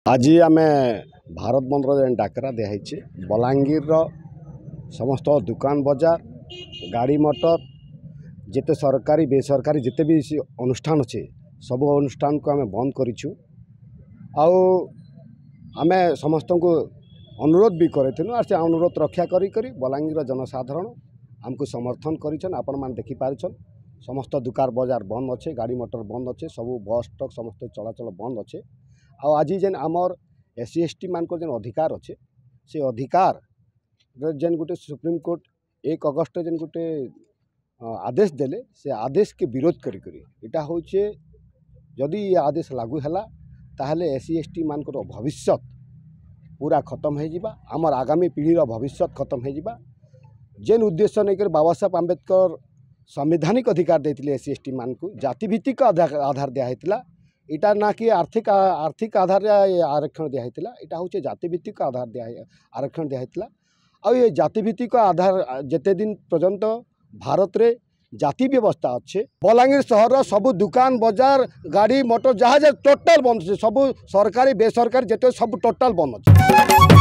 आज आम भारत बंदर जेन डाकरा दिखाई बलांगीर समस्त दुकान बजार गाड़ी मोटर जिते सरकारी बेसरकारी जिते भी अनुष्ठान अच्छे सब अनुष्ठान को आम बंद करूँ। आम समस्त को अनुरोध भी करूँ और से अनुरोध रक्षा करी बलांगीर जनसाधारण आमको समर्थन कर आपण मैंने देखिपार समस्त दुकान बजार बंद अच्छे गाड़ी मोटर बंद अच्छे सब बस ट्रक समस्त चलाचल बंद अच्छे। आज जेन आमर SC ST मान जेन अधिकार अच्छे से अधिकार जेन गोटे सुप्रीम कोर्ट 1 अगस्त जेन गोटे आदेश देले से आदेश के विरोध करा हूँ जदि ये आदेश लागू है ताहले SC ST मान भविष्य पूरा खत्म हो आमर आगामी पीढ़ीर भविष्य खत्म हो जेन उद्देश्य नहीं कर बाबा साहेब आंबेडकर संवैधानिक अधिकार देते SC ST मान को जातिभित्तिक आधार दिया इटा ना कि आर्थिक आधार आरक्षण दिया इटा हूँ जातिभित्तिक आधार आरक्षण दिया आ ये जातिभित्तिक आधार जेते दिन पर्यंत भारत रे जाति व्यवस्था अच्छे बलांगीर सहर सब दुकान बजार गाड़ी मोटर जहाँ टोटाल बंद सब सरकारी बेसरकारी जेते सब टोटाल बंद अच्छे।